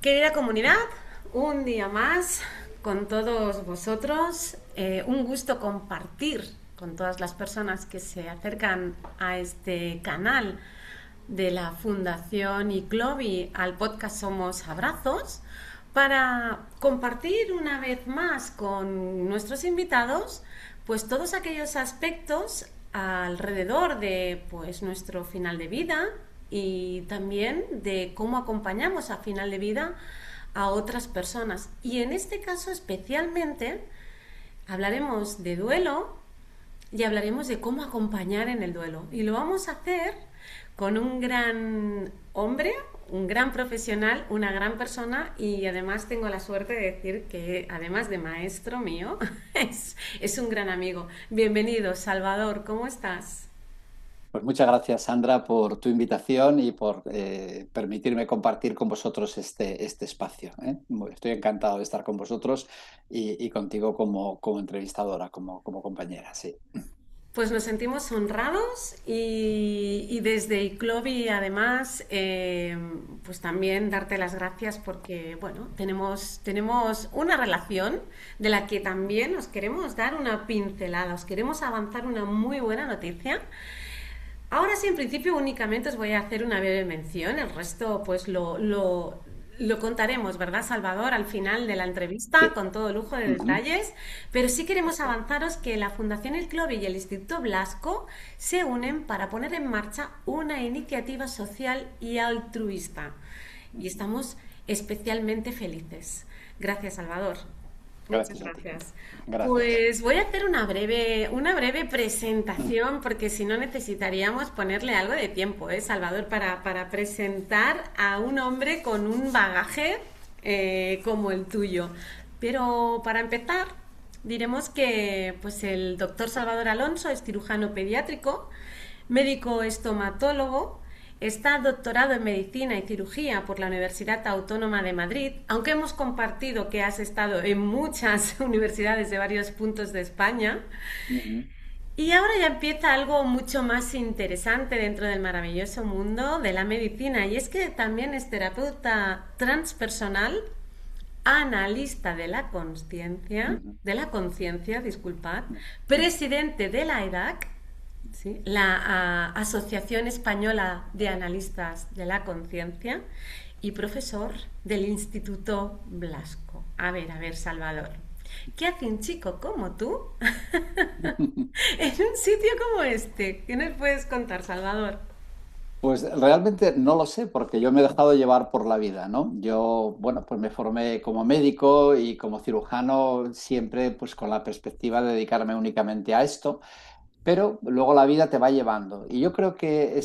Querida comunidad, un día más con todos vosotros. Un gusto compartir con todas las personas que se acercan a este canal de la Fundación ICLOVI al podcast Somos Abrazos para compartir una vez más con nuestros invitados pues todos aquellos aspectos alrededor de pues nuestro final de vida y también de cómo acompañamos a final de vida a otras personas. Y en este caso especialmente hablaremos de duelo y hablaremos de cómo acompañar en el duelo. Y lo vamos a hacer con un gran hombre, un gran profesional, una gran persona y además tengo la suerte de decir que además de maestro mío es un gran amigo. Bienvenido, Salvador, ¿cómo estás? Pues muchas gracias, Sandra, por tu invitación y por permitirme compartir con vosotros este espacio, ¿eh? Estoy encantado de estar con vosotros y contigo como entrevistadora, como compañera, sí. Pues nos sentimos honrados y desde ICLOVI además pues también darte las gracias porque bueno, tenemos una relación de la que también os queremos dar una pincelada, os queremos avanzar una muy buena noticia. Ahora sí, en principio únicamente os voy a hacer una breve mención, el resto pues lo contaremos, ¿verdad, Salvador? Al final de la entrevista, Sí. con todo lujo de Ujú. detalles, pero sí queremos Eso. avanzaros que la Fundación El Clove y el Instituto Blasco se unen para poner en marcha una iniciativa social y altruista. Y Ujú. estamos especialmente felices. Gracias, Salvador. Muchas Gracias a ti. gracias. Gracias. Pues voy a hacer una breve presentación, porque si no necesitaríamos ponerle algo de tiempo, ¿eh, Salvador? Para presentar a un hombre con un bagaje como el tuyo. Pero para empezar, diremos que pues el doctor Salvador Alonso es cirujano pediátrico, médico estomatólogo. Está doctorado en Medicina y Cirugía por la Universidad Autónoma de Madrid, aunque hemos compartido que has estado en muchas universidades de varios puntos de España. Ujú. Y ahora ya empieza algo mucho más interesante dentro del maravilloso mundo de la medicina, y es que también es terapeuta transpersonal, analista Ujú. de la conciencia, disculpad, presidente de la EDAC, ¿sí? La Asociación Española de Analistas de la Conciencia, y profesor del Instituto Blasco. A ver, Salvador. ¿Qué hace un chico como tú en un sitio como este? ¿Qué nos puedes contar, Salvador? Pues realmente no lo sé, porque yo me he dejado llevar por la vida, ¿no? Yo, bueno, pues me formé como médico y como cirujano siempre pues con la perspectiva de dedicarme únicamente a esto. Pero luego la vida te va llevando. Y yo creo que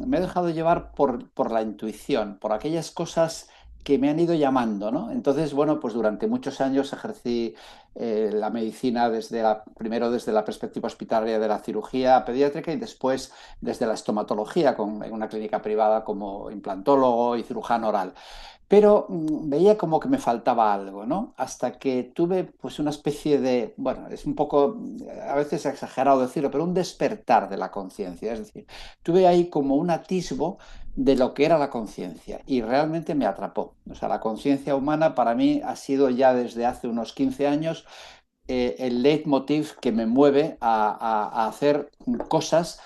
me he dejado llevar por la intuición, por aquellas cosas que me han ido llamando, ¿no? Entonces, bueno, pues durante muchos años ejercí la medicina primero desde la perspectiva hospitalaria de la cirugía pediátrica y después desde la estomatología en una clínica privada como implantólogo y cirujano oral. Pero veía como que me faltaba algo, ¿no? Hasta que tuve pues una especie de, bueno, es un poco, a veces exagerado decirlo, pero un despertar de la conciencia. Es decir, tuve ahí como un atisbo de lo que era la conciencia y realmente me atrapó. O sea, la conciencia humana para mí ha sido ya desde hace unos 15 años el leitmotiv que me mueve a hacer cosas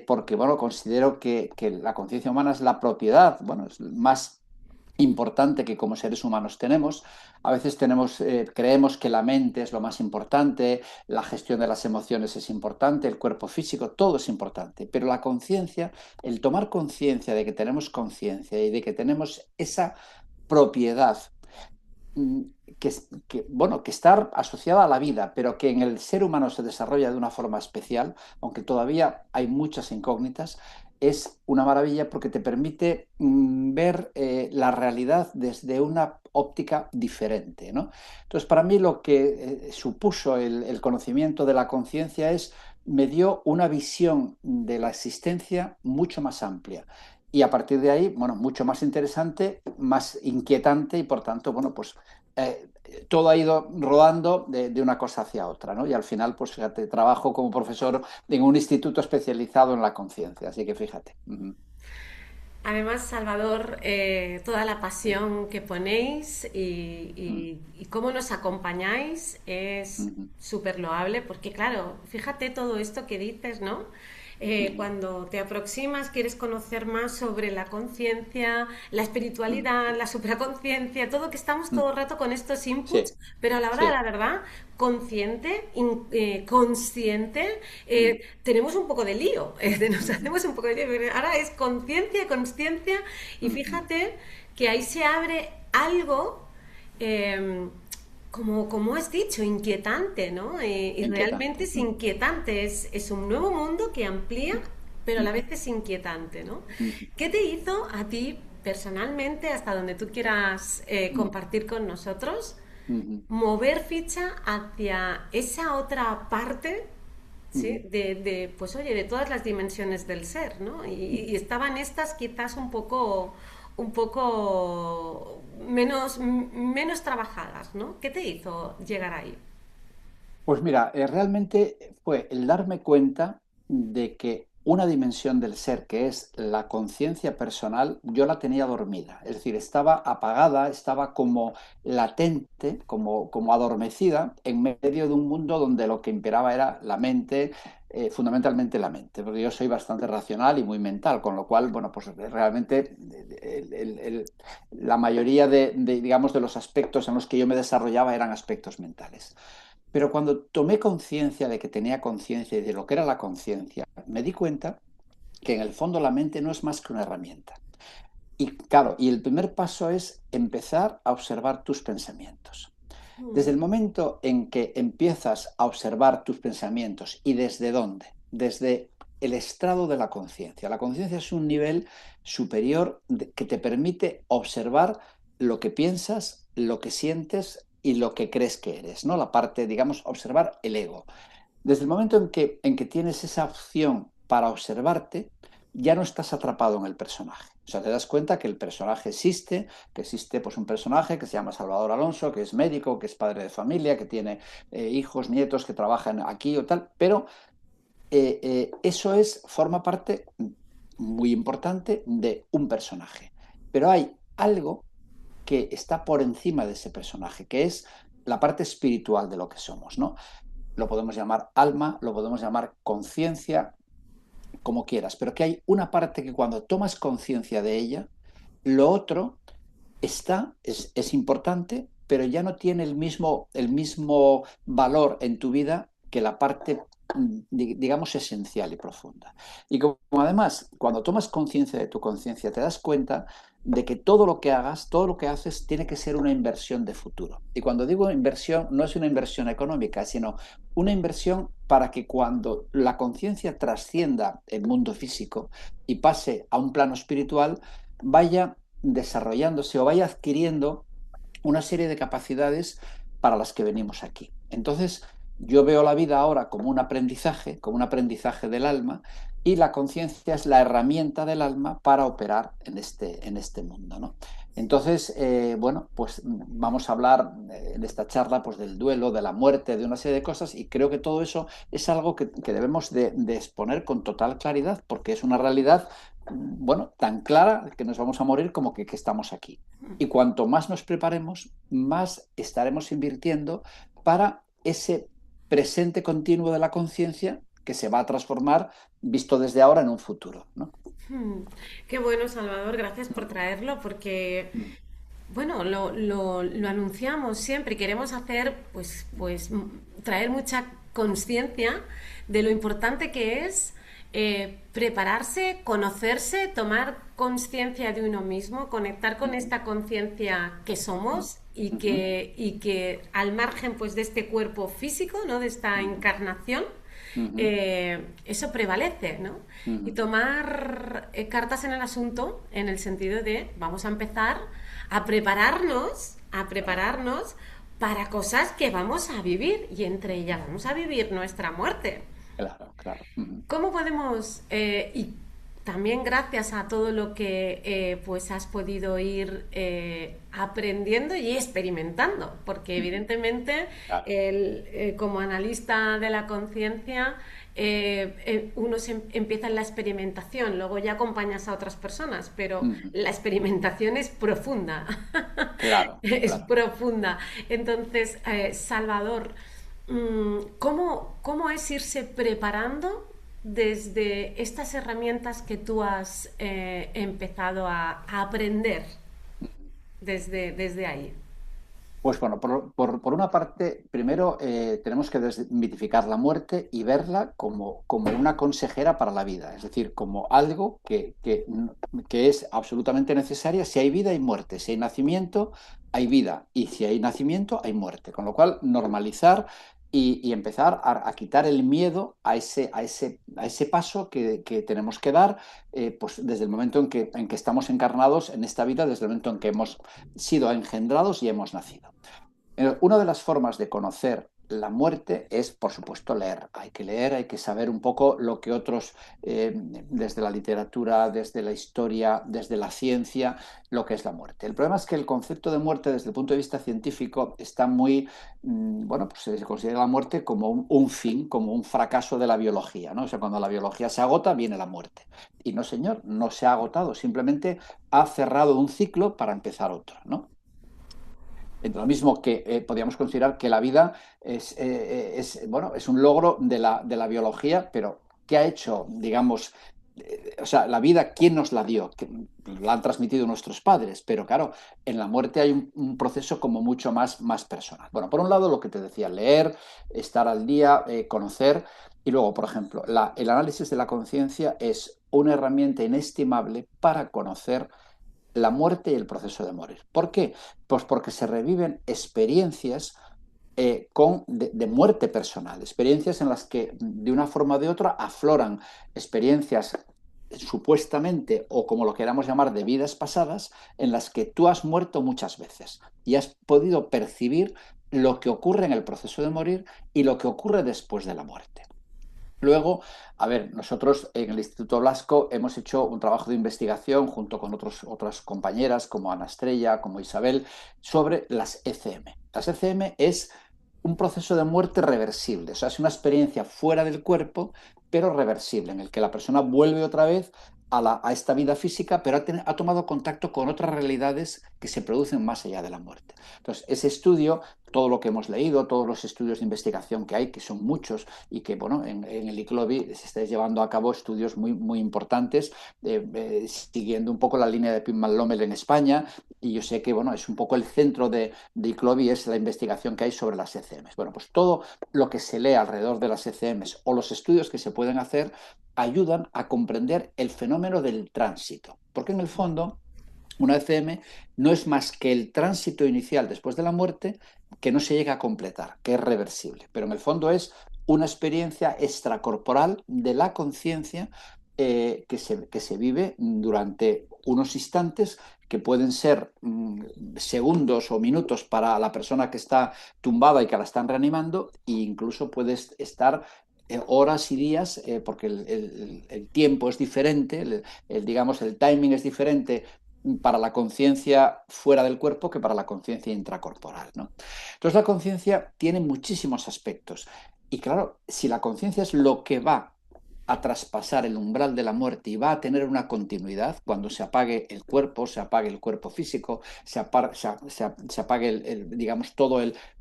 porque, bueno, considero que la conciencia humana es la propiedad, bueno, es más importante que como seres humanos tenemos. A veces creemos que la mente es lo más importante, la gestión de las emociones es importante, el cuerpo físico, todo es importante, pero la conciencia, el tomar conciencia de que tenemos conciencia y de que tenemos esa propiedad mm, bueno, que está asociada a la vida, pero que en el ser humano se desarrolla de una forma especial, aunque todavía hay muchas incógnitas, es una maravilla porque te permite ver la realidad desde una óptica diferente, ¿no? Entonces, para mí lo que supuso el conocimiento de la conciencia me dio una visión de la existencia mucho más amplia. Y a partir de ahí, bueno, mucho más interesante, más inquietante y por tanto, bueno, pues eh, todo ha ido rodando de una cosa hacia otra, ¿no? Y al final, pues fíjate, trabajo como profesor en un instituto especializado en la conciencia, así que fíjate. Además, Salvador, toda la pasión que ponéis Mm, y cómo nos acompañáis es ujú, súper loable, porque claro, fíjate todo esto que dices, ¿no? ujú, Cuando te aproximas, quieres conocer más sobre la conciencia, la mm, espiritualidad, la supraconciencia, todo que estamos mm. todo el rato con estos inputs, Sí, pero a la hora de sí. la verdad, consciente, consciente, Mm, tenemos un poco de lío, nos hacemos un poco de lío, pero ahora es conciencia, consciencia, y ujú. fíjate que ahí se abre algo eh, como has dicho, inquietante, ¿no? Y realmente Inquietante. es Mm, inquietante, es un nuevo mundo que amplía, pero a la ujú, vez es inquietante, ¿no? ujú, ¿Qué te hizo a ti personalmente, hasta donde tú quieras mm, compartir con nosotros, ujú, mover ficha hacia esa otra parte, ¿sí? ujú, Pues oye, de todas las dimensiones del ser, ¿no? Y estaban estas quizás un poco menos trabajadas, ¿no? ¿Qué te hizo llegar ahí? Pues mira, realmente fue el darme cuenta de que una dimensión del ser, que es la conciencia personal, yo la tenía dormida. Es decir, estaba apagada, estaba como latente, como adormecida, en medio de un mundo donde lo que imperaba era la mente, fundamentalmente la mente, porque yo soy bastante racional y muy mental, con lo cual, bueno, pues realmente la mayoría digamos, de los aspectos en los que yo me desarrollaba eran aspectos mentales. Pero cuando tomé conciencia de que tenía conciencia y de lo que era la conciencia, me di cuenta que en el fondo la mente no es más que una herramienta. Y claro, y el primer paso es empezar a observar tus pensamientos. Desde Mm, el momento en que empiezas a observar tus pensamientos y desde dónde, desde el estrado de la conciencia. La conciencia es un nivel superior que te permite observar lo que piensas, lo que sientes y lo que crees que eres, ¿no? La parte, digamos, observar el ego. Desde el momento en que tienes esa opción para observarte, ya no estás atrapado en el personaje. O sea, te das cuenta que el personaje existe, que existe pues un personaje que se llama Salvador Alonso, que es médico, que es padre de familia, que tiene hijos, nietos, que trabajan aquí o tal, pero eso forma parte muy importante de un personaje. Pero hay algo que está por encima de ese personaje, que es la parte espiritual de lo que somos, ¿no? Lo podemos llamar alma, lo podemos llamar conciencia, como quieras, pero que hay una parte que cuando tomas conciencia de ella, lo otro es importante, pero ya no tiene el mismo valor en tu vida que la parte, digamos, esencial y profunda. Y como además, cuando tomas conciencia de tu conciencia, te das cuenta de que todo lo que hagas, todo lo que haces, tiene que ser una inversión de futuro. Y cuando digo inversión, no es una inversión económica, sino una inversión para que cuando la conciencia trascienda el mundo físico y pase a un plano espiritual, vaya desarrollándose o vaya adquiriendo una serie de capacidades para las que venimos aquí. Entonces, yo veo la vida ahora como un aprendizaje del alma, y la conciencia es la herramienta del alma para operar en este mundo, ¿no? Entonces, bueno, pues vamos a hablar en esta charla pues, del duelo, de la muerte, de una serie de cosas, y creo que todo eso es algo que debemos de exponer con total claridad, porque es una realidad, bueno, tan clara que nos vamos a morir como que estamos aquí. Y cuanto más nos preparemos, más estaremos invirtiendo para ese presente continuo de la conciencia que se va a transformar, visto desde ahora, en un futuro, ¿no? hmm. Qué bueno, Salvador, gracias por traerlo, porque Mm, bueno, lo anunciamos siempre y queremos hacer, traer mucha conciencia de lo importante que es prepararse, conocerse, tomar conciencia de uno mismo, conectar con mm, esta conciencia que mm, somos ujú, y que al margen pues de este cuerpo físico, ¿no? De esta ujú, encarnación, ujú, eso prevalece, ¿no? Y ujú. tomar cartas en el asunto en el sentido de vamos a empezar a prepararnos para cosas que vamos a vivir y entre ellas vamos a vivir nuestra muerte. Claro, claro. Ujú, ¿Cómo podemos, y también gracias a todo lo que pues has podido ir aprendiendo y experimentando, porque evidentemente Claro. como analista de la conciencia uno empieza en la experimentación, luego ya acompañas a otras personas, pero Ujú. la experimentación es profunda, Claro, es claro. profunda. Entonces, Salvador, ¿cómo es irse preparando desde estas herramientas que tú has empezado a aprender desde ahí? Pues bueno, por una parte, primero tenemos que desmitificar la muerte y verla como una consejera para la vida, es decir, como algo que es absolutamente necesaria. Si hay vida, hay muerte, si hay nacimiento, hay vida, y si hay nacimiento, hay muerte. Con lo cual, normalizar y empezar a quitar el miedo a ese paso que tenemos que dar, pues desde el momento en que estamos encarnados en esta vida, desde el momento en que hemos sido engendrados y hemos nacido. Una de las formas de conocer la muerte es, por supuesto, leer. Hay que leer, hay que saber un poco lo que otros, desde la literatura, desde la historia, desde la ciencia, lo que es la muerte. El problema es que el concepto de muerte, desde el punto de vista científico, está muy, bueno, pues se considera la muerte como un fin, como un fracaso de la biología, ¿no? O sea, cuando la biología se agota, viene la muerte. Y no, señor, no se ha agotado, simplemente ha cerrado un ciclo para empezar otro, ¿no? Lo mismo que podríamos considerar que la vida bueno, es un logro de la biología, pero ¿qué ha hecho, digamos, o sea, la vida, quién nos la dio? Que la han transmitido nuestros padres, pero claro, en la muerte hay un proceso como mucho más personal. Bueno, por un lado, lo que te decía, leer, estar al día, conocer, y luego, por ejemplo, el análisis de la conciencia es una herramienta inestimable para conocer la muerte y el proceso de morir. ¿Por qué? Pues porque se reviven experiencias de muerte personal, experiencias en las que de una forma o de otra afloran experiencias supuestamente o como lo queramos llamar de vidas pasadas en las que tú has muerto muchas veces y has podido percibir lo que ocurre en el proceso de morir y lo que ocurre después de la muerte. Luego, a ver, nosotros en el Instituto Blasco hemos hecho un trabajo de investigación junto con otras compañeras como Ana Estrella, como Isabel, sobre las ECM. Las ECM es un proceso de muerte reversible, o sea, es una experiencia fuera del cuerpo, pero reversible, en el que la persona vuelve otra vez a esta vida física, pero ha tomado contacto con otras realidades que se producen más allá de la muerte. Entonces, ese estudio, todo lo que hemos leído, todos los estudios de investigación que hay, que son muchos, y que, bueno, en el ICLOVI se está llevando a cabo estudios muy importantes, siguiendo un poco la línea de Pittman Lommel en España, y yo sé que, bueno, es un poco el centro de ICLOVI, es la investigación que hay sobre las ECMs. Bueno, pues todo lo que se lee alrededor de las ECMs o los estudios que se pueden hacer ayudan a comprender el fenómeno del tránsito, porque en el fondo una ECM no es más que el tránsito inicial después de la muerte que no se llega a completar, que es reversible, pero en el fondo es una experiencia extracorporal de la conciencia que se vive durante unos instantes que pueden ser segundos o minutos para la persona que está tumbada y que la están reanimando, e incluso puedes estar horas y días, porque el tiempo es diferente, digamos, el timing es diferente para la conciencia fuera del cuerpo que para la conciencia intracorporal, ¿no? Entonces la conciencia tiene muchísimos aspectos. Y claro, si la conciencia es lo que va a traspasar el umbral de la muerte y va a tener una continuidad cuando se apague el cuerpo físico, se apague digamos,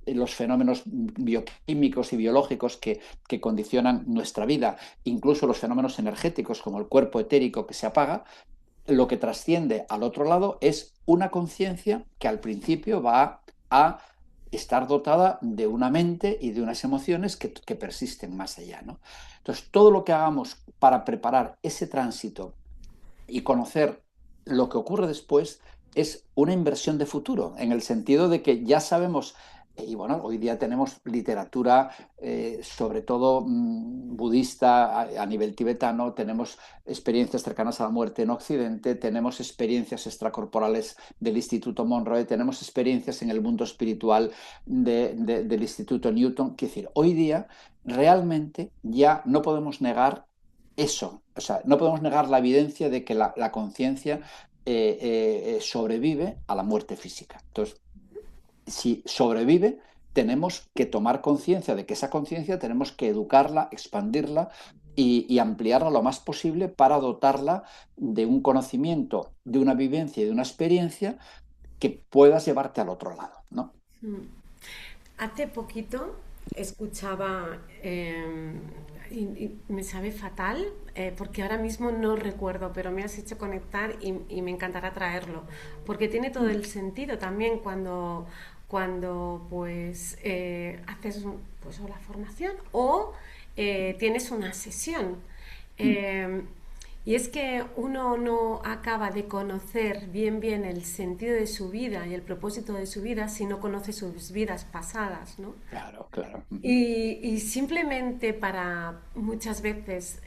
los fenómenos bioquímicos y biológicos que condicionan nuestra vida, incluso los fenómenos energéticos como el cuerpo etérico que se apaga, lo que trasciende al otro lado es una conciencia que al principio va a estar dotada de una mente y de unas emociones que persisten más allá, ¿no? Entonces, todo lo que hagamos para preparar ese tránsito y conocer lo que ocurre después es una inversión de futuro, en el sentido de que ya sabemos, y bueno, hoy día tenemos literatura, sobre todo budista a nivel tibetano, tenemos experiencias cercanas a la muerte en Occidente, tenemos experiencias extracorporales del Instituto Monroe, tenemos experiencias en el mundo espiritual del Instituto Newton. Quiero decir, hoy día realmente ya no podemos negar eso. O sea, no podemos negar la evidencia de que la conciencia sobrevive a la muerte física. Entonces, si sobrevive, tenemos que tomar conciencia de que esa conciencia tenemos que educarla, expandirla y ampliarla lo más posible para dotarla de un conocimiento, de una vivencia y de una experiencia que puedas llevarte al otro lado, ¿no? Mm. Hace poquito escuchaba, y me sabe fatal, porque ahora mismo no recuerdo, pero me has hecho conectar y me encantará traerlo, porque tiene todo Mm, el sentido también cuando pues haces pues, o la formación o tienes una sesión. mm, Eh, y es que uno no acaba de conocer bien el sentido de su vida y el propósito de su vida si no conoce sus vidas pasadas, ¿no? claro, claro. Ujú. Y simplemente para muchas veces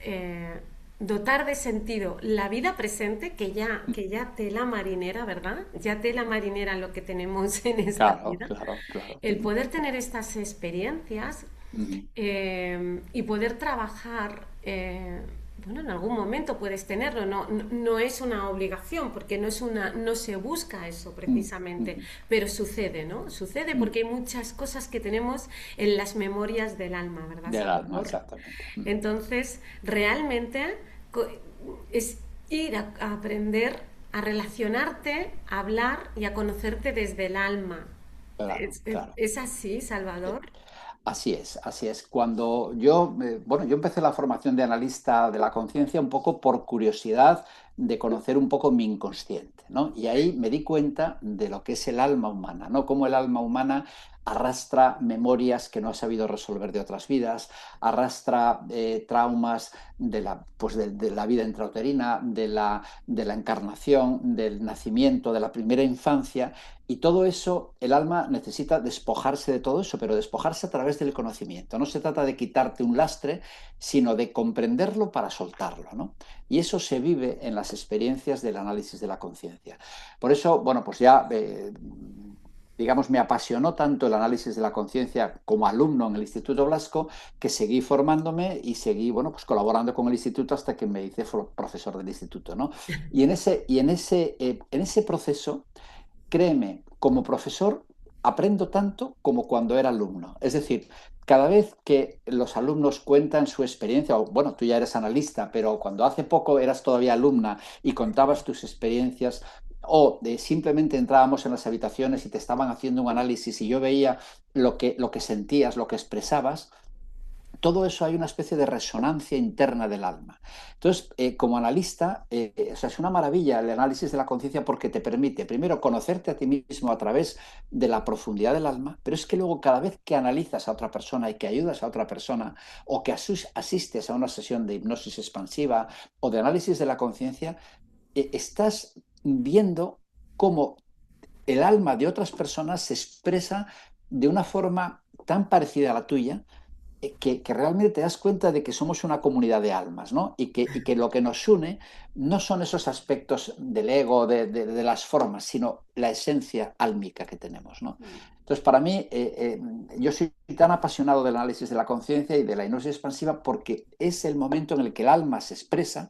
dotar de sentido la vida presente, que ya tela marinera, ¿verdad? Ya tela marinera lo que tenemos en esta Claro, vida. claro, claro. El Ujú, poder tener estas experiencias ujú, y poder trabajar, bueno, en algún momento puedes tenerlo, no es una obligación, porque no se busca eso mm, precisamente, ujú, pero sucede, ¿no? Sucede mm. porque hay muchas cosas que tenemos en las memorias del alma, ¿verdad, Del alma, Salvador? exactamente. Mm. Entonces, realmente co- es ir a aprender a relacionarte, a hablar y a conocerte desde el alma. Claro, claro. Es así, Salvador? Así es, así es. Cuando yo, bueno, yo empecé la formación de analista de la conciencia un poco por curiosidad de conocer un poco mi inconsciente, ¿no? Y ahí me di cuenta de lo que es el alma humana, ¿no? Cómo el alma humana arrastra memorias que no ha sabido resolver de otras vidas, arrastra traumas pues de la vida intrauterina, de la encarnación, del nacimiento, de la primera infancia. Y todo eso, el alma necesita despojarse de todo eso, pero despojarse a través del conocimiento. No se trata de quitarte un lastre, sino de comprenderlo para soltarlo, ¿no? Y eso se vive en las experiencias del análisis de la conciencia. Por eso, bueno, pues ya, digamos, me apasionó tanto el análisis de la conciencia como alumno en el Instituto Blasco que seguí formándome y seguí, bueno, pues colaborando con el instituto hasta que me hice profesor del instituto, ¿no? En ese proceso, créeme, como profesor aprendo tanto como cuando era alumno. Es decir, cada vez que los alumnos cuentan su experiencia, o bueno, tú ya eres analista, pero cuando hace poco eras todavía alumna y contabas tus experiencias, o simplemente entrábamos en las habitaciones y te estaban haciendo un análisis y yo veía lo que sentías, lo que expresabas, todo eso hay una especie de resonancia interna del alma. Entonces, como analista, o sea, es una maravilla el análisis de la conciencia porque te permite, primero, conocerte a ti mismo a través de la profundidad del alma, pero es que luego cada vez que analizas a otra persona y que ayudas a otra persona o que asistes a una sesión de hipnosis expansiva o de análisis de la conciencia, estás viendo cómo el alma de otras personas se expresa de una forma tan parecida a la tuya que realmente te das cuenta de que somos una comunidad de almas, ¿no? Y que lo que nos une no son esos aspectos del ego, de las formas, sino la esencia álmica que tenemos, ¿no? Entonces, para mí, yo soy tan apasionado del análisis de la conciencia y de la hipnosis expansiva porque es el momento en el que el alma se expresa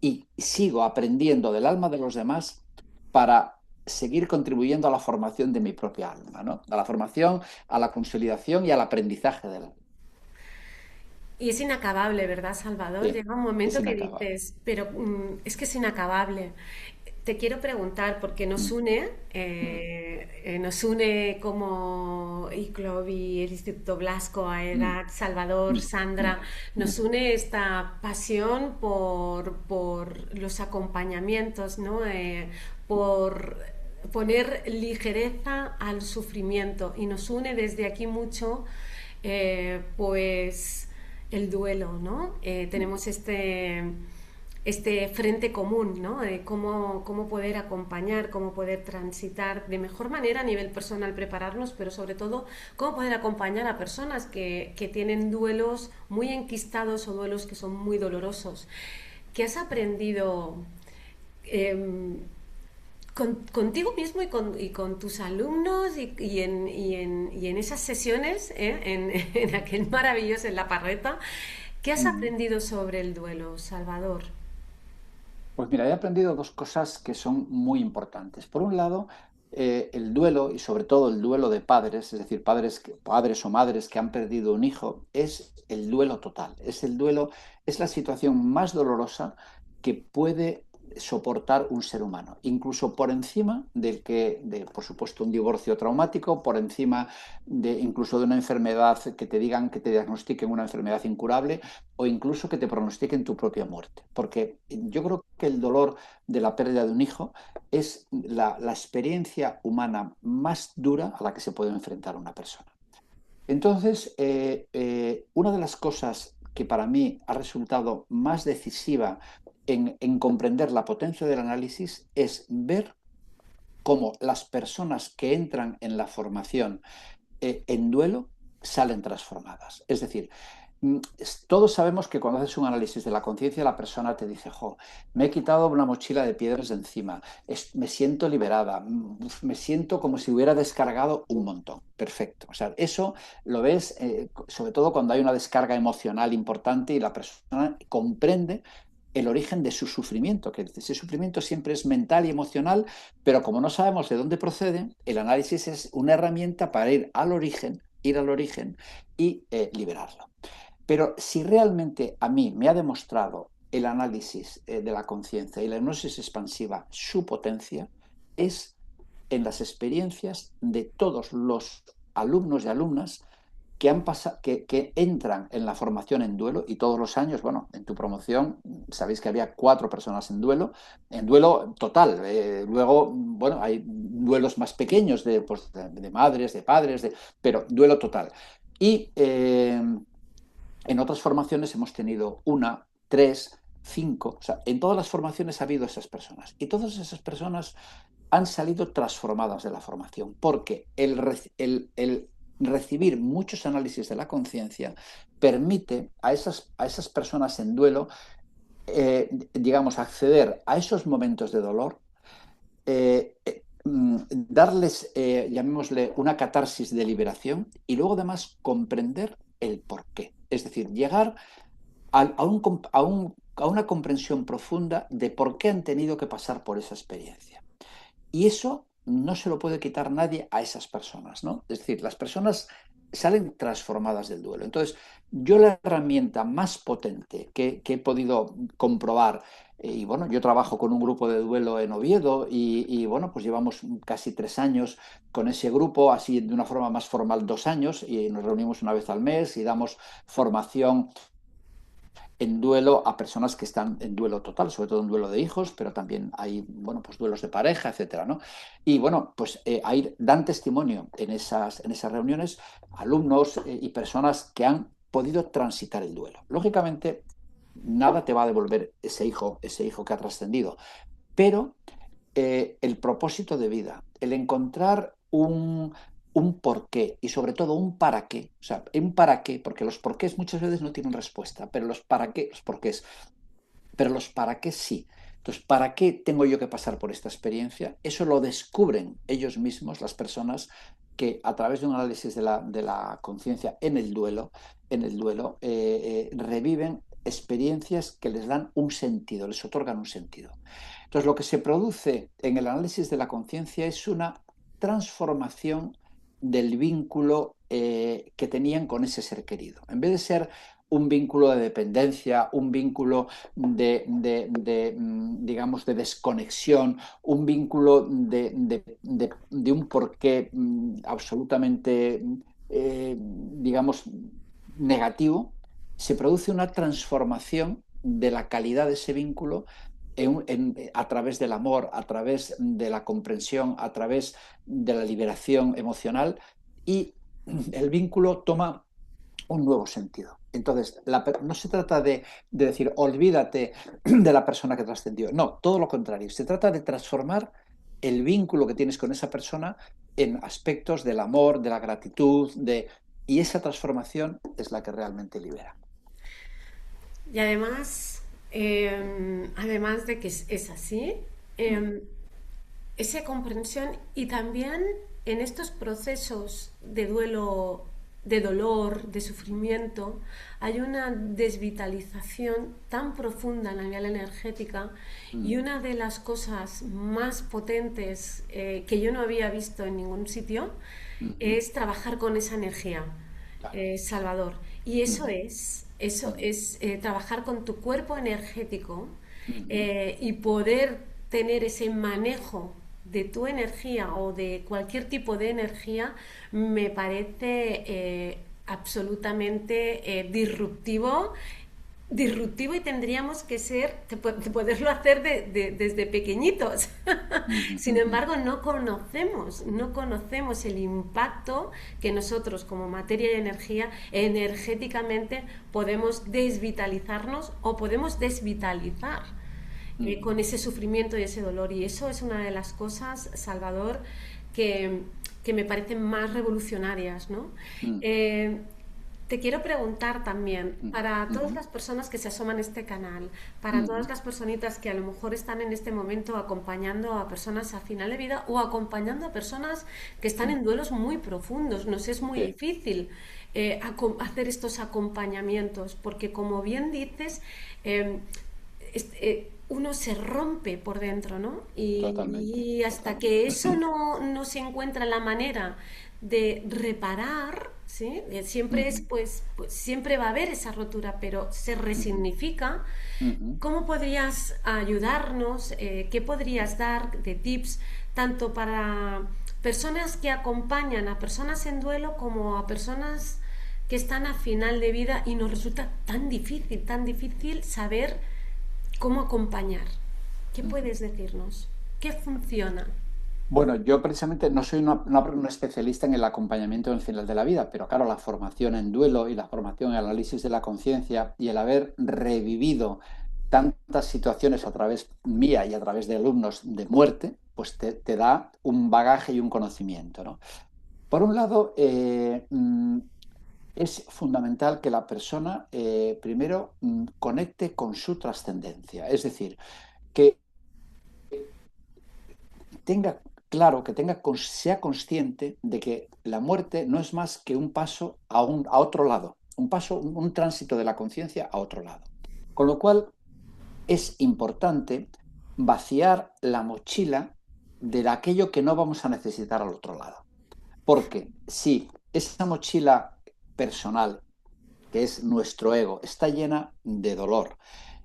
y sigo aprendiendo del alma de los demás para seguir contribuyendo a la formación de mi propia alma, ¿no? A la formación, a la consolidación y al aprendizaje del alma. Y es inacabable, ¿verdad, Salvador? Sí, Llega un es momento que inacabable. dices, pero es que es inacabable. Te quiero preguntar, porque Mm, mm, nos une como ICLOVI, el Instituto Blasco, mm, AEDAC, Salvador, mm, mm, Sandra, mm. nos une esta pasión por los acompañamientos, ¿no? Por poner ligereza al sufrimiento y nos une desde aquí mucho, pues el duelo, ¿no? Tenemos este frente común, ¿no? De cómo poder acompañar, cómo poder transitar de mejor manera a nivel personal, prepararnos, pero sobre todo cómo poder acompañar a personas que tienen duelos muy enquistados o duelos que son muy dolorosos. ¿Qué has aprendido eh, contigo mismo y con tus alumnos y en esas sesiones, en aquel maravilloso, en la parreta? ¿Qué has Mm. aprendido sobre el duelo, Salvador? Pues mira, he aprendido dos cosas que son muy importantes. Por un lado, el duelo, y sobre todo el duelo de padres, es decir, padres o madres que han perdido un hijo, es el duelo total. Es el duelo, es la situación más dolorosa que puede soportar un ser humano, incluso por encima por supuesto, un divorcio traumático, por encima incluso de una enfermedad que te digan, que te diagnostiquen una enfermedad incurable, o incluso que te pronostiquen tu propia muerte. Porque yo creo que el dolor de la pérdida de un hijo es la experiencia humana más dura a la que se puede enfrentar una persona. Entonces, una de las cosas que para mí ha resultado más decisiva en comprender la potencia del análisis es ver cómo las personas que entran en la formación en duelo salen transformadas. Es decir, todos sabemos que cuando haces un análisis de la conciencia, la persona te dice, jo, me he quitado una mochila de piedras de encima, me siento liberada, me siento como si hubiera descargado un montón. Perfecto. O sea, eso lo ves sobre todo cuando hay una descarga emocional importante y la persona comprende el origen de su sufrimiento, que ese sufrimiento siempre es mental y emocional, pero como no sabemos de dónde procede, el análisis es una herramienta para ir al origen y liberarlo. Pero si realmente a mí me ha demostrado el análisis de la conciencia y la hipnosis expansiva su potencia, es en las experiencias de todos los alumnos y alumnas que entran en la formación en duelo, y todos los años, bueno, en tu promoción sabéis que había 4 personas en duelo total. Luego, bueno, hay duelos más pequeños pues, de madres, de padres, pero duelo total. Y en otras formaciones hemos tenido una, tres, cinco, o sea, en todas las formaciones ha habido esas personas. Y todas esas personas han salido transformadas de la formación, porque el recibir muchos análisis de la conciencia permite a esas personas en duelo, digamos, acceder a esos momentos de dolor, darles, llamémosle, una catarsis de liberación y luego además comprender el porqué. Es decir, llegar a una comprensión profunda de por qué han tenido que pasar por esa experiencia. Y eso no se lo puede quitar nadie a esas personas, ¿no? Es decir, las personas salen transformadas del duelo. Entonces, yo la herramienta más potente que he podido comprobar, y bueno, yo trabajo con un grupo de duelo en Oviedo bueno, pues llevamos casi 3 años con ese grupo, así de una forma más formal 2 años, y nos reunimos una vez al mes y damos formación en duelo a personas que están en duelo total, sobre todo en duelo de hijos, pero también hay, bueno, pues duelos de pareja, etcétera, ¿no? Y bueno, pues ahí dan testimonio en esas reuniones alumnos y personas que han podido transitar el duelo. Lógicamente, nada te va a devolver ese hijo que ha trascendido, pero el propósito de vida, el encontrar un porqué y sobre todo un para qué, o sea, un para qué, porque los porqués muchas veces no tienen respuesta, pero los para qué, los porqués, pero los para qué sí. Entonces, ¿para qué tengo yo que pasar por esta experiencia? Eso lo descubren ellos mismos, las personas que a través de un análisis de la conciencia en el duelo reviven experiencias que les dan un sentido, les otorgan un sentido. Entonces, lo que se produce en el análisis de la conciencia es una transformación del vínculo que tenían con ese ser querido. En vez de ser un vínculo de dependencia, un vínculo digamos, de desconexión, un vínculo de un porqué absolutamente, digamos, negativo, se produce una transformación de la calidad de ese vínculo a través del amor, a través de la comprensión, a través de la liberación emocional, y el vínculo toma un nuevo sentido. Entonces, no se trata de decir, olvídate de la persona que trascendió. No, todo lo contrario. Se trata de transformar el vínculo que tienes con esa persona en aspectos del amor, de la gratitud, y esa transformación es la que realmente libera. Y además, además de que es así, eh, esa comprensión y también en estos procesos de duelo de dolor, de sufrimiento, hay una desvitalización tan profunda en la nivel energética y mm, una de las cosas más potentes que yo no había visto en ningún sitio ujú, es trabajar con esa energía, claro. Salvador. Y eso Ujú, ujú, es trabajar con tu cuerpo energético ujú, y poder tener ese manejo de tu energía o de cualquier tipo de energía me parece absolutamente disruptivo y tendríamos que ser, de poderlo hacer desde pequeñitos. ujú, Sin ujú, embargo, no conocemos el impacto que nosotros como materia y energía energéticamente podemos desvitalizarnos o podemos desvitalizar ujú, con ese sufrimiento y ese dolor. Y eso es una de las cosas, Salvador, que, que me parecen más revolucionarias, ¿no? ujú, Eh, te quiero preguntar también, para todas ujú, las personas que se asoman a este canal, para todas ujú, las personitas que a lo mejor están en este momento acompañando a personas a final de vida o acompañando a personas que están ujú. en duelos muy profundos, nos es muy Sí, difícil hacer estos acompañamientos, porque como bien dices, eh, uno se rompe por dentro, ¿no? totalmente, Y hasta totalmente. que eso no se encuentra la manera de reparar, ¿sí? Siempre es, Ujú, pues siempre va a haber esa rotura, pero se ujú, resignifica. ujú. ¿Cómo podrías ayudarnos? ¿Qué podrías dar de tips tanto para personas que acompañan a personas en duelo como a personas que están a final de vida y nos resulta tan difícil saber cómo acompañar? ¿Qué Ujú. puedes decirnos? ¿Qué funciona? Bueno, yo precisamente no soy un especialista en el acompañamiento en el final de la vida, pero claro, la formación en duelo y la formación en análisis de la conciencia y el haber revivido tantas situaciones a través mía y a través de alumnos de muerte, pues te da un bagaje y un conocimiento, ¿no? Por un lado, es fundamental que la persona primero conecte con su trascendencia, es decir, que tenga claro, sea consciente de que la muerte no es más que un paso a otro lado, un paso, un tránsito de la conciencia a otro lado. Con lo cual es importante vaciar la mochila de aquello que no vamos a necesitar al otro lado. Porque si esa mochila personal, que es nuestro ego, está llena de dolor,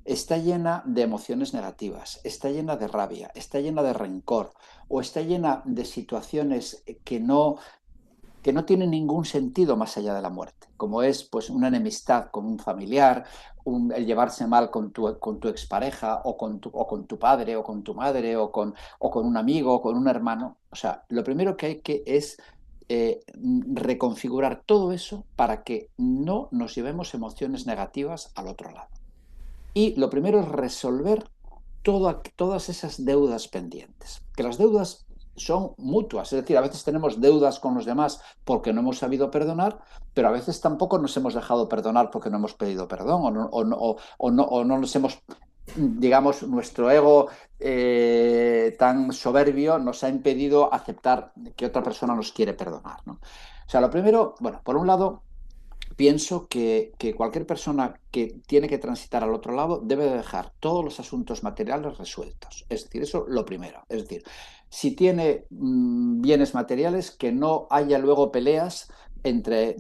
está llena de emociones negativas, está llena de rabia, está llena de rencor o está llena de situaciones que no tienen ningún sentido más allá de la muerte, como es pues una enemistad con un familiar, el llevarse mal con tu expareja o con tu padre o con tu madre o con un amigo o con un hermano. O sea, lo primero que hay que es reconfigurar todo eso para que no nos llevemos emociones negativas al otro lado. Y lo primero es resolver todas esas deudas pendientes. Que las deudas son mutuas, es decir, a veces tenemos deudas con los demás porque no hemos sabido perdonar, pero a veces tampoco nos hemos dejado perdonar porque no hemos pedido perdón o no nos hemos, digamos, nuestro ego tan soberbio nos ha impedido aceptar que otra persona nos quiere perdonar, ¿no? O sea, lo primero, bueno, por un lado, pienso que cualquier persona que tiene que transitar al otro lado debe de dejar todos los asuntos materiales resueltos. Es decir, eso lo primero. Es decir, si tiene bienes materiales, que no haya luego peleas entre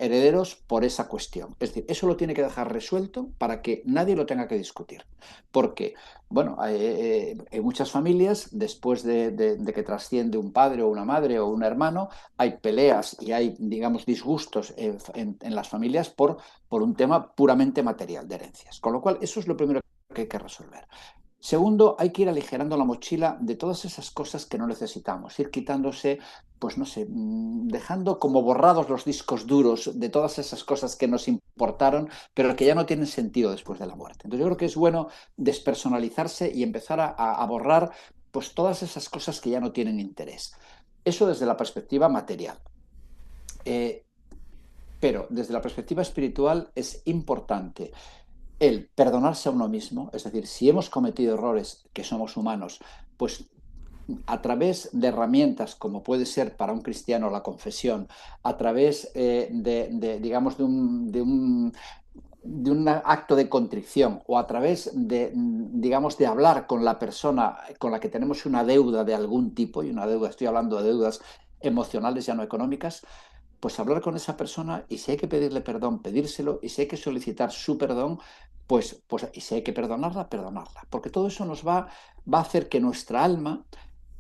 herederos por esa cuestión. Es decir, eso lo tiene que dejar resuelto para que nadie lo tenga que discutir. Porque, bueno, hay muchas familias, después de que trasciende un padre o una madre o un hermano, hay peleas y hay, digamos, disgustos en las familias por un tema puramente material de herencias. Con lo cual, eso es lo primero que hay que resolver. Segundo, hay que ir aligerando la mochila de todas esas cosas que no necesitamos, ir quitándose, pues no sé, dejando como borrados los discos duros de todas esas cosas que nos importaron, pero que ya no tienen sentido después de la muerte. Entonces yo creo que es bueno despersonalizarse y empezar a borrar pues todas esas cosas que ya no tienen interés. Eso desde la perspectiva material. Eh, pero desde la perspectiva espiritual es importante el perdonarse a uno mismo, es decir, si hemos cometido errores, que somos humanos, pues a través de herramientas como puede ser para un cristiano la confesión, a través digamos, de un acto de contrición o a través de, digamos, de hablar con la persona con la que tenemos una deuda de algún tipo, y una deuda, estoy hablando de deudas emocionales, ya no económicas, pues hablar con esa persona y si hay que pedirle perdón, pedírselo, y si hay que solicitar su perdón, pues y si hay que perdonarla, perdonarla. Porque todo eso va a hacer que nuestra alma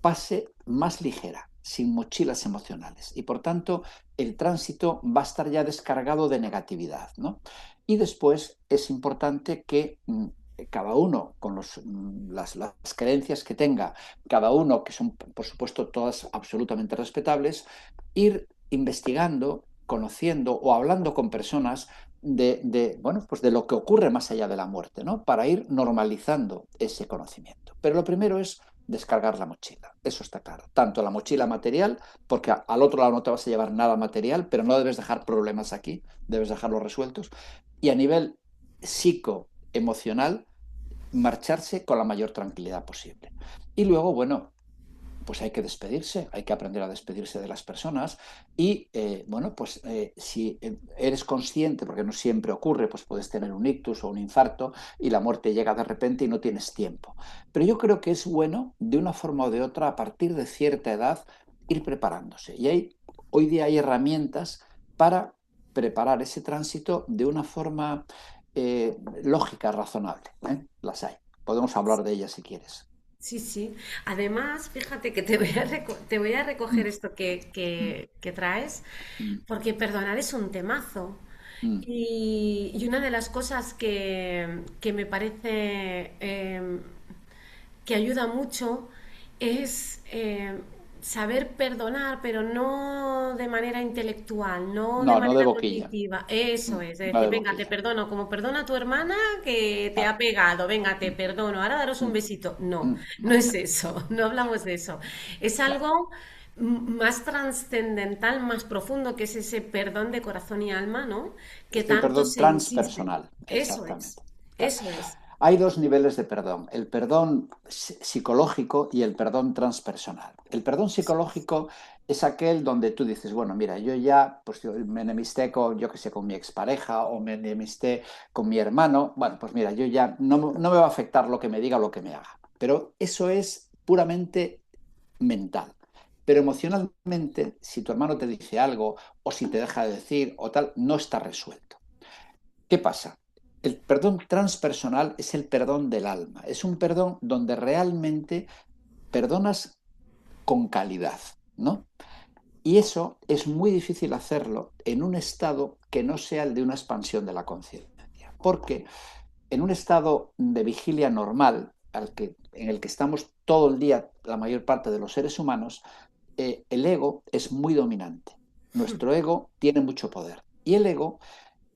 pase más ligera, sin mochilas emocionales. Y por tanto, el tránsito va a estar ya descargado de negatividad, ¿no? Y después es importante que cada uno, con las creencias que tenga, cada uno, que son por supuesto todas absolutamente respetables, ir investigando, conociendo o hablando con personas bueno, pues de lo que ocurre más allá de la muerte, ¿no? Para ir normalizando ese conocimiento. Pero lo primero es descargar la mochila, eso está claro. Tanto la mochila material, porque al otro lado no te vas a llevar nada material, pero no debes dejar problemas aquí, debes dejarlos resueltos. Y a nivel psicoemocional, marcharse con la mayor tranquilidad posible. Y luego, bueno, pues hay que despedirse, hay que aprender a despedirse de las personas y, bueno, pues si eres consciente, porque no siempre ocurre, pues puedes tener un ictus o un infarto y la muerte llega de repente y no tienes tiempo. Pero yo creo que es bueno, de una forma o de otra, a partir de cierta edad, ir preparándose. Y hoy día hay herramientas para preparar ese tránsito de una forma lógica, razonable, ¿eh? Las hay. Podemos hablar de ellas si quieres. Sí, sí. Además, fíjate que te voy a recoger Mm, esto mm, que traes, mm, porque perdonar es un temazo. mm. Y una de las cosas que me parece que ayuda mucho es saber perdonar, pero no de manera intelectual, no de No, no de manera boquilla. cognitiva. Eso es No decir, de venga, te boquilla. perdono, como perdona a tu hermana que te Claro. ha pegado, venga, te Mm, perdono, ahora daros un mm, besito. No, no no, es eso, no hablamos de eso. Es claro. algo más trascendental, más profundo, que es ese perdón de corazón y alma, ¿no? Que Es el tanto perdón se insiste. transpersonal, Eso es, exactamente. Claro. eso es. Hay dos niveles de perdón, el perdón psicológico y el perdón transpersonal. El perdón psicológico es aquel donde tú dices, bueno, mira, yo ya pues yo me enemisté con, yo que sé, con mi expareja o me enemisté con mi hermano, bueno, pues mira, yo ya no me va a afectar lo que me diga o lo que me haga. Pero eso es puramente mental. Pero emocionalmente, si tu hermano te dice algo o si te deja de decir o tal, no está resuelto. ¿Qué pasa? El perdón transpersonal es el perdón del alma. Es un perdón donde realmente perdonas con calidad, ¿no? Y eso es muy difícil hacerlo en un estado que no sea el de una expansión de la conciencia. Porque en un estado de vigilia normal, en el que estamos todo el día, la mayor parte de los seres humanos, el ego es muy dominante. Nuestro ego tiene mucho poder. Y el ego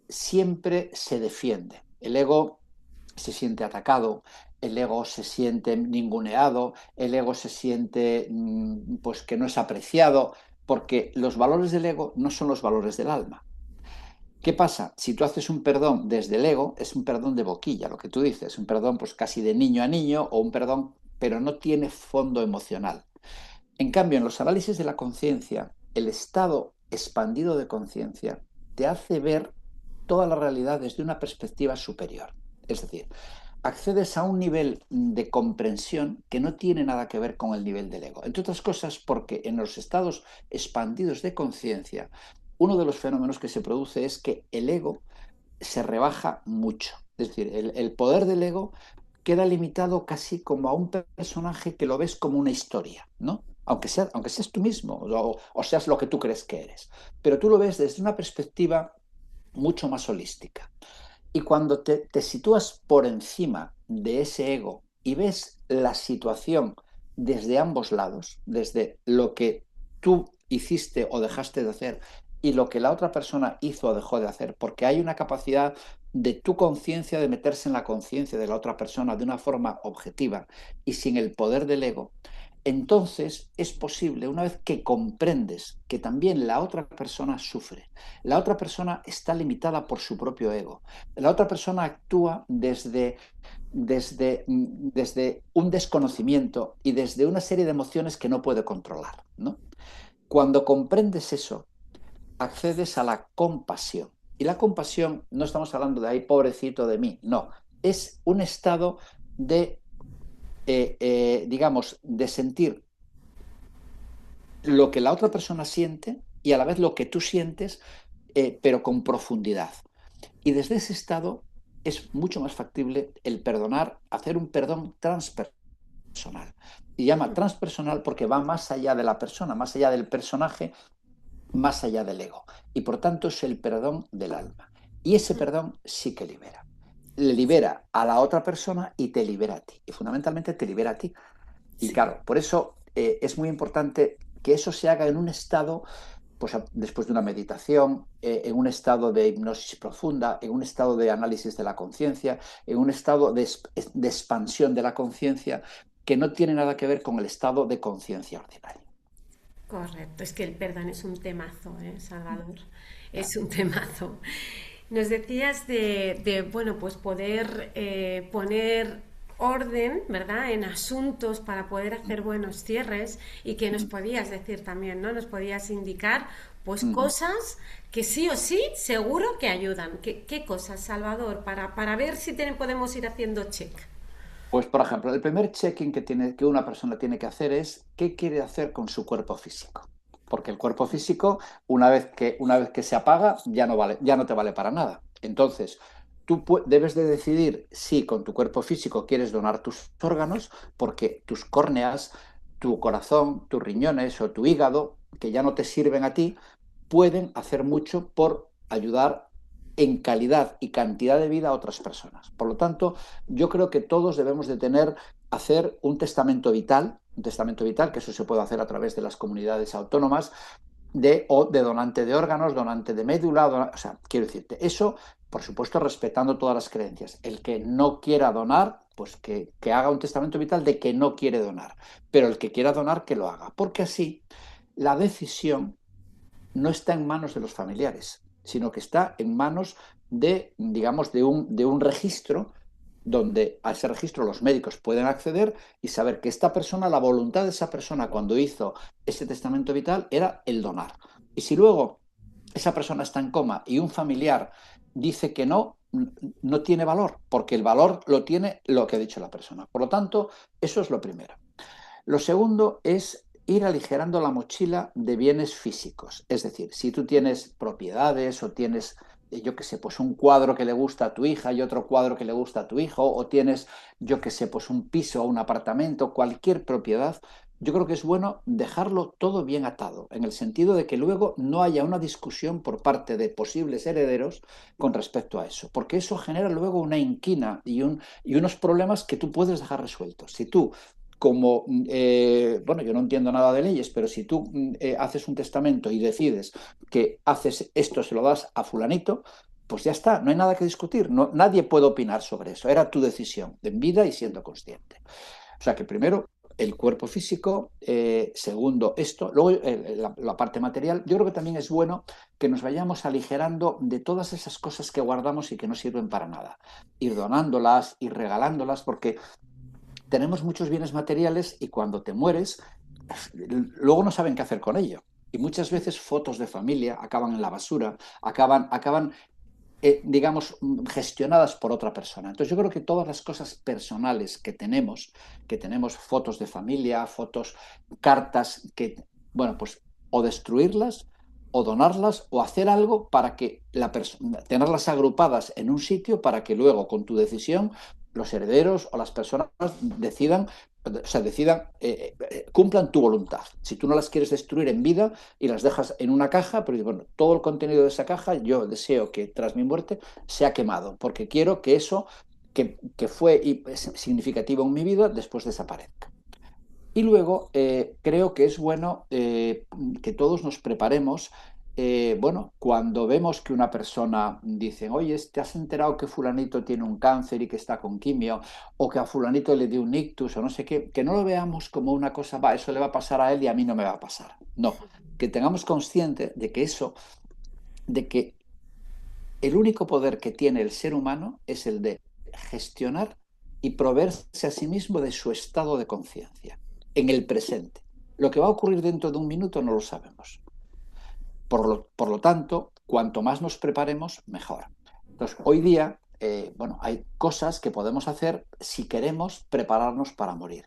siempre se defiende. El ego se siente atacado, el ego se siente ninguneado, el ego se siente pues que no es apreciado, porque los valores del ego no son los valores del alma. ¿Qué pasa? Si tú haces un perdón desde el ego, es un perdón de boquilla, lo que tú dices, un perdón pues casi de niño a niño o un perdón, pero no tiene fondo emocional. En cambio, en los análisis de la conciencia, el estado expandido de conciencia te hace ver toda la realidad desde una perspectiva superior. Es decir, accedes a un nivel de comprensión que no tiene nada que ver con el nivel del ego. Entre otras cosas, porque en los estados expandidos de conciencia, uno de los fenómenos que se produce es que el ego se rebaja mucho. Es decir, el poder del ego queda limitado casi como a un personaje que lo ves como una historia, ¿no? Aunque seas tú mismo o seas lo que tú crees que eres. Pero tú lo ves desde una perspectiva mucho más holística. Y cuando te sitúas por encima de ese ego y ves la situación desde ambos lados, desde lo que tú hiciste o dejaste de hacer y lo que la otra persona hizo o dejó de hacer, porque hay una capacidad de tu conciencia de meterse en la conciencia de la otra persona de una forma objetiva y sin el poder del ego, entonces es posible, una vez que comprendes que también la otra persona sufre, la otra persona está limitada por su propio ego, la otra persona actúa desde un desconocimiento y desde una serie de emociones que no puede controlar, ¿no? Cuando comprendes eso, accedes a la compasión. Y la compasión, no estamos hablando de ahí, pobrecito de mí, no, es un estado de, digamos, de sentir lo que la otra persona siente y a la vez lo que tú sientes, pero con profundidad. Y desde ese estado es mucho más factible el perdonar, hacer un perdón transpersonal. Y llama transpersonal porque va más allá de la persona, más allá del personaje, más allá del ego. Y por tanto es el perdón del alma. Y ese perdón sí que libera. Le libera a la otra persona y te libera a ti. Y fundamentalmente te libera a ti. Y Sí. claro, por eso es muy importante que eso se haga en un estado, pues después de una meditación, en un estado de hipnosis profunda, en un estado de análisis de la conciencia, en un estado de expansión de la conciencia que no tiene nada que ver con el estado de conciencia ordinario. Correcto, es que el perdón es un temazo, ¿eh, Salvador? Ya. Es un temazo. Nos decías bueno, pues poder poner orden, ¿verdad?, en asuntos para poder hacer buenos cierres y que nos podías decir también, ¿no? Nos podías indicar, pues, cosas que sí o sí seguro que ayudan. ¿Qué cosas, Salvador? Para ver si podemos ir haciendo check. Pues, por ejemplo, el primer check-in que una persona tiene que hacer es qué quiere hacer con su cuerpo físico. Porque el cuerpo físico, una vez que se apaga, ya no vale, ya no te vale para nada. Entonces, tú debes de decidir si con tu cuerpo físico quieres donar tus órganos, porque tus córneas, tu corazón, tus riñones o tu hígado, que ya no te sirven a ti, pueden hacer mucho por ayudar en calidad y cantidad de vida a otras personas. Por lo tanto, yo creo que todos debemos de hacer un testamento vital, que eso se puede hacer a través de las comunidades autónomas, de donante de órganos, donante de médula, o sea, quiero decirte, eso, por supuesto, respetando todas las creencias. El que no quiera donar, pues que haga un testamento vital de que no quiere donar, pero el que quiera donar, que lo haga, porque así la decisión no está en manos de los familiares, sino que está en manos digamos, de un registro donde a ese registro los médicos pueden acceder y saber que esta persona, la voluntad de esa persona cuando hizo ese testamento vital era el donar. Y si luego esa persona está en coma y un familiar dice que no, no tiene valor, porque el valor lo tiene lo que ha dicho la persona. Por lo tanto, eso es lo primero. Lo segundo es ir aligerando la mochila de bienes físicos. Es decir, si tú tienes propiedades o tienes, yo qué sé, pues un cuadro que le gusta a tu hija y otro cuadro que le gusta a tu hijo, o tienes, yo qué sé, pues un piso o un apartamento, cualquier propiedad, yo creo que es bueno dejarlo todo bien atado, en el sentido de que luego no haya una discusión por parte de posibles herederos con respecto a eso, porque eso genera luego una inquina y unos problemas que tú puedes dejar resueltos. Si tú bueno, yo no entiendo nada de leyes, pero si tú haces un testamento y decides que haces esto, se lo das a fulanito, pues ya está, no hay nada que discutir, no, nadie puede opinar sobre eso, era tu decisión, en vida y siendo consciente. O sea que primero el cuerpo físico, segundo esto, luego la parte material, yo creo que también es bueno que nos vayamos aligerando de todas esas cosas que guardamos y que no sirven para nada, ir donándolas, ir regalándolas, porque tenemos muchos bienes materiales y cuando te mueres, luego no saben qué hacer con ello. Y muchas veces fotos de familia acaban en la basura, acaban digamos, gestionadas por otra persona. Entonces yo creo que todas las cosas personales que tenemos fotos de familia, fotos, cartas, bueno, pues o destruirlas o donarlas o hacer algo para que tenerlas agrupadas en un sitio para que luego con tu decisión los herederos o las personas decidan, o sea, cumplan tu voluntad. Si tú no las quieres destruir en vida y las dejas en una caja, pero bueno, todo el contenido de esa caja yo deseo que tras mi muerte sea quemado, porque quiero que eso que fue significativo en mi vida después desaparezca. Y luego creo que es bueno que todos nos preparemos bueno, cuando vemos que una persona dice, oye, ¿te has enterado que fulanito tiene un cáncer y que está con quimio? O que a fulanito le dio un ictus o no sé qué, que no lo veamos como una cosa, va, eso le va a pasar a él y a mí no me va a pasar. No, que tengamos consciente de que eso, de que el único poder que tiene el ser humano es el de gestionar y proveerse a sí mismo de su estado de conciencia en el presente. Lo que va a ocurrir dentro de un minuto no lo sabemos. Por lo tanto, cuanto más nos preparemos, mejor. Entonces, hoy día, bueno, hay cosas que podemos hacer si queremos prepararnos para morir.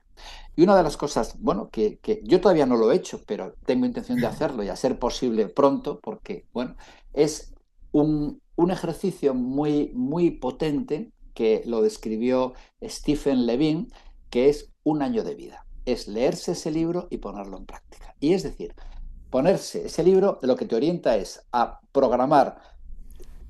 Y una de las cosas, bueno, que yo todavía no lo he hecho, pero tengo intención de hacerlo y a ser posible pronto, porque, bueno, es un ejercicio muy, muy potente que lo describió Stephen Levine, que es un año de vida. Es leerse ese libro y ponerlo en práctica. Y es decir, ponerse ese libro lo que te orienta es a programar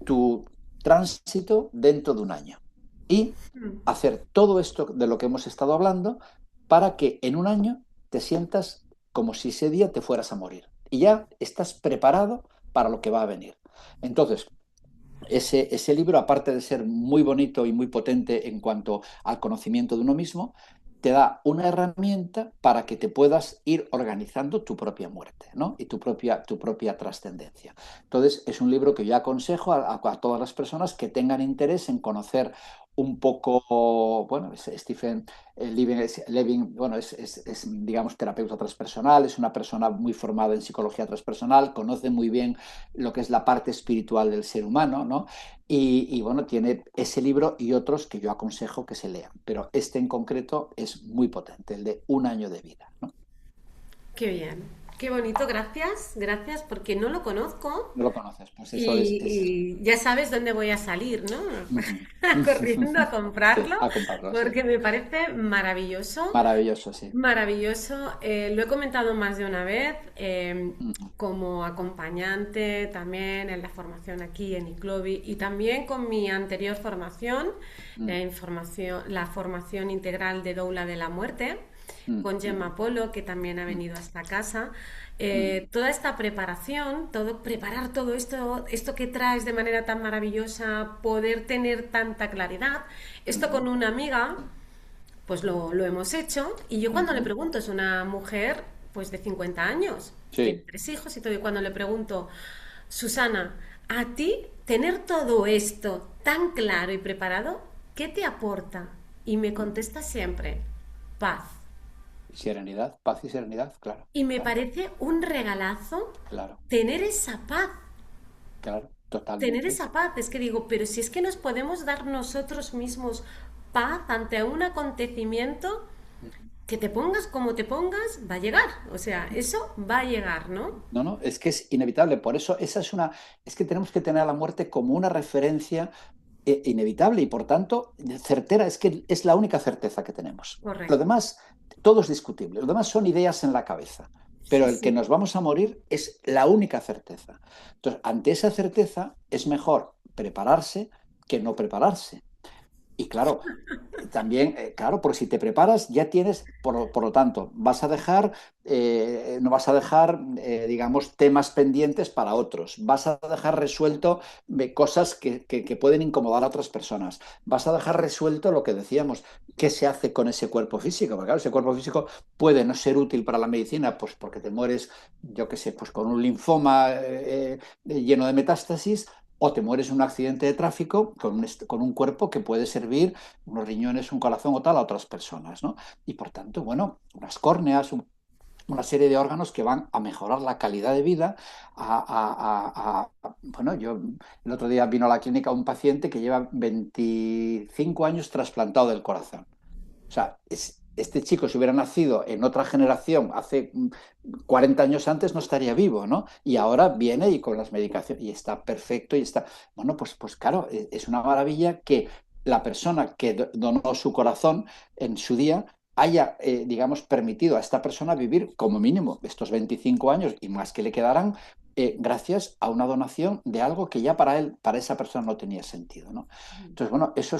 tu tránsito dentro de un año y Mm. hacer todo esto de lo que hemos estado hablando para que en un año te sientas como si ese día te fueras a morir y ya estás preparado para lo que va a venir. Entonces, ese libro, aparte de ser muy bonito y muy potente en cuanto al conocimiento de uno mismo, te da una herramienta para que te puedas ir organizando tu propia muerte, ¿no? Y tu propia trascendencia. Entonces, es un libro que yo aconsejo a todas las personas que tengan interés en conocer un poco, bueno, Stephen Levin, bueno, digamos, terapeuta transpersonal, es una persona muy formada en psicología transpersonal, conoce muy bien lo que es la parte espiritual del ser humano, ¿no? Bueno, tiene ese libro y otros que yo aconsejo que se lean, pero este en concreto es muy potente, el de Un año de vida, ¿no? Qué bien, qué bonito, gracias, gracias, porque no lo conozco No lo conoces, pues eso y ya sabes dónde voy a salir, ¿no? Ujú. Corriendo a comprarlo, A comprarlo, sí. porque me parece maravilloso. Maravilloso, sí. Maravilloso. Lo he comentado más de una vez, Ujú. como acompañante también en la formación aquí en ICLOVI y también con mi anterior formación, Ujú. la formación integral de Doula de la Muerte, con Ujú. Gemma Polo, que también ha venido a esta casa. Ujú. Toda esta preparación, preparar todo esto que traes de manera tan maravillosa, poder tener tanta claridad, esto Ujú. con una amiga pues lo hemos hecho. Y yo cuando le Ujú. pregunto, es una mujer pues de 50 años, tiene Sí. 3 hijos y todo, y cuando le pregunto, Susana, a ti tener todo esto tan claro y preparado, ¿qué te aporta? Y me contesta siempre, paz. Serenidad, paz y serenidad, claro, Y me claro, parece un regalazo claro, tener esa paz. claro, Tener totalmente. esa paz, es que digo, pero si es que nos podemos dar nosotros mismos paz ante un acontecimiento, Ujú. que te pongas como te pongas, va a llegar. O sea, eso va a llegar, ¿no? No, no, es que es inevitable. Por eso es que tenemos que tener a la muerte como una referencia inevitable y por tanto certera. Es que es la única certeza que tenemos. Lo Correcto. demás, todo es discutible. Lo demás son ideas en la cabeza. Pero Sí, el que sí. nos vamos a morir es la única certeza. Entonces, ante esa certeza es mejor prepararse que no prepararse. Y claro, también, claro, porque si te preparas ya tienes, por lo tanto, no vas a dejar, digamos, temas pendientes para otros, vas a dejar resuelto cosas que pueden incomodar a otras personas, vas a dejar resuelto lo que decíamos, qué se hace con ese cuerpo físico, porque claro, ese cuerpo físico puede no ser útil para la medicina, pues porque te mueres, yo qué sé, pues con un linfoma lleno de metástasis, o te mueres en un accidente de tráfico con un cuerpo que puede servir, unos riñones, un corazón o tal, a otras personas, ¿no? Y por tanto, bueno, unas córneas, una serie de órganos que van a mejorar la calidad de vida. Bueno, yo el otro día vino a la clínica un paciente que lleva 25 años trasplantado del corazón. O sea, este chico, si hubiera nacido en otra generación, hace 40 años antes, no estaría vivo, ¿no? Y ahora viene y con las medicaciones, y está perfecto, y está. Bueno, pues claro, es una maravilla que la persona que donó su corazón en su día haya, digamos, permitido a esta persona vivir como mínimo estos 25 años y más que le quedarán gracias a una donación de algo que ya para él, para esa persona no tenía sentido, ¿no? Entonces, bueno, eso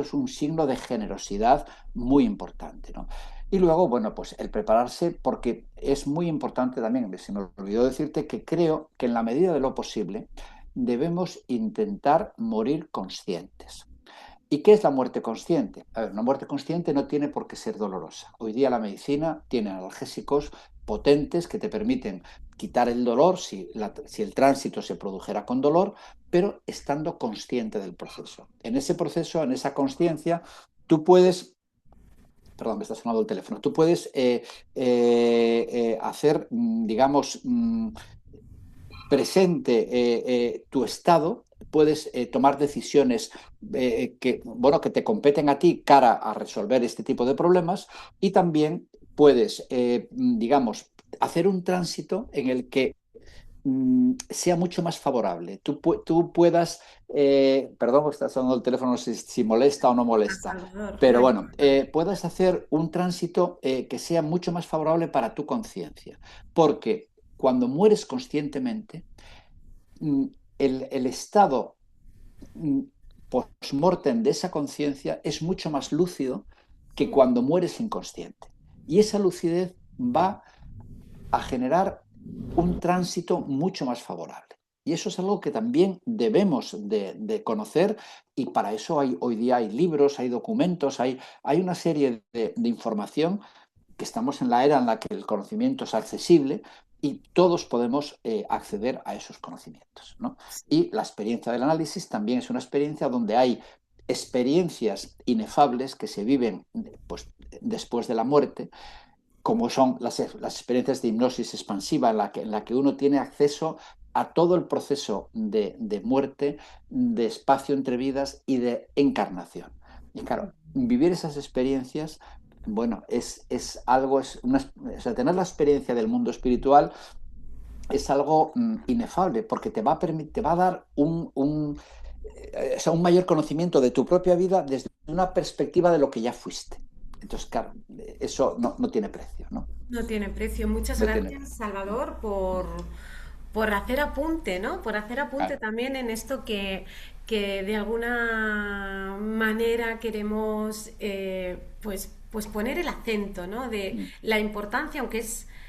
es un signo de generosidad muy importante, ¿no? Y luego, bueno, pues el prepararse, porque es muy importante también, se me olvidó decirte que creo que en la medida de lo posible debemos intentar morir conscientes. ¿Y qué es la muerte consciente? A ver, una muerte consciente no tiene por qué ser dolorosa. Hoy día la medicina tiene analgésicos potentes que te permiten quitar el dolor si el tránsito se produjera con dolor, pero estando consciente del proceso. En ese proceso, en esa conciencia, tú puedes, perdón, me está sonando el teléfono, tú puedes hacer, digamos, presente tu estado, puedes tomar decisiones bueno, que te competen a ti cara a resolver este tipo de problemas y también puedes, digamos, hacer un tránsito en el que sea mucho más favorable. Tú puedas, perdón, está sonando el teléfono, no sé si molesta o no A molesta, Salvador, no pero bueno, importa. puedas hacer un tránsito que sea mucho más favorable para tu conciencia, porque cuando mueres conscientemente, mm, el estado post-mortem de esa conciencia es mucho más lúcido que cuando mueres inconsciente. Y esa lucidez va a generar un tránsito mucho más favorable. Y eso es algo que también debemos de conocer y para eso hoy día hay libros, hay documentos, hay una serie de información que estamos en la era en la que el conocimiento es accesible y todos podemos acceder a esos conocimientos, ¿no? Y la experiencia del análisis también es una experiencia donde hay experiencias inefables que se viven pues, después de la muerte, como son las experiencias de hipnosis expansiva, en la que uno tiene acceso a todo el proceso de muerte, de espacio entre vidas y de encarnación. Y claro, vivir esas experiencias, bueno, es algo, o sea, tener la experiencia del mundo espiritual es algo inefable, porque te va a dar o sea, un mayor conocimiento de tu propia vida desde una perspectiva de lo que ya fuiste. Entonces, claro, eso no tiene precio, ¿no? No tiene precio. Muchas No tiene gracias, precio. Salvador, por hacer apunte, ¿no? Por hacer apunte Claro, también en esto que de alguna manera queremos pues poner el acento, ¿no? De mm, la importancia, aunque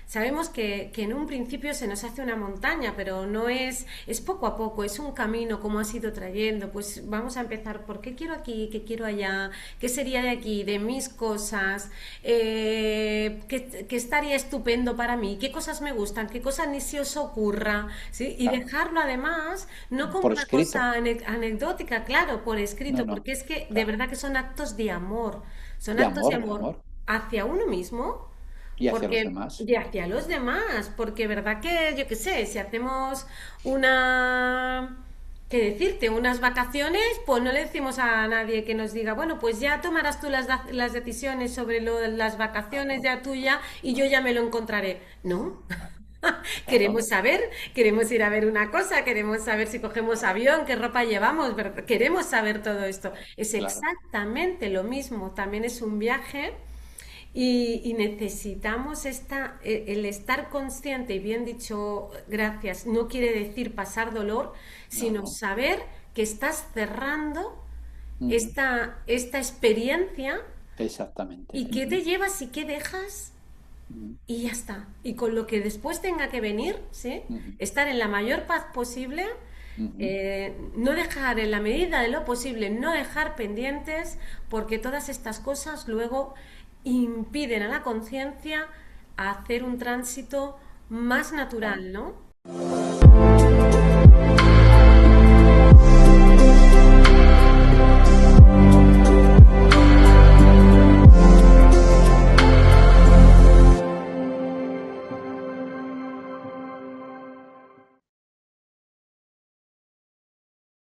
sabemos que en un principio se nos hace una montaña, pero no es poco a poco, es un camino como has ido trayendo. Pues vamos a empezar por qué quiero aquí, qué quiero allá, qué sería de aquí, de mis cosas, qué estaría estupendo para mí, qué cosas me gustan, qué cosas ni se os ocurra, ¿sí? Y claro. dejarlo además no como Por una escrito. cosa anecdótica, claro, por No, escrito, no. porque es que de Claro. verdad que son actos de amor, son De actos de amor, de amor amor. hacia uno mismo, Y hacia los porque demás. y hacia los demás, porque verdad que yo qué sé, si hacemos una que decirte, unas vacaciones, pues no le decimos a nadie que nos diga, bueno, pues ya tomarás tú las decisiones sobre las vacaciones Claro, ya tuya y yo ya me lo encontraré. No, claro, queremos saber, queremos ir a ver una cosa, queremos saber si cogemos avión, qué ropa llevamos, queremos saber todo esto. Es claro. exactamente lo mismo, también es un viaje y necesitamos el estar consciente, y bien dicho, gracias, no quiere decir pasar dolor, No, sino no. saber que estás cerrando Ujú. esta experiencia Exactamente. y qué Ujú, te llevas y qué dejas ujú, y ya está. Y con lo que después tenga que venir, ¿sí? ujú, Estar en la mayor paz posible, ujú. no dejar en la medida de lo posible, no dejar pendientes, porque todas estas cosas luego impiden a la conciencia hacer un tránsito más Claro. natural, ¿no?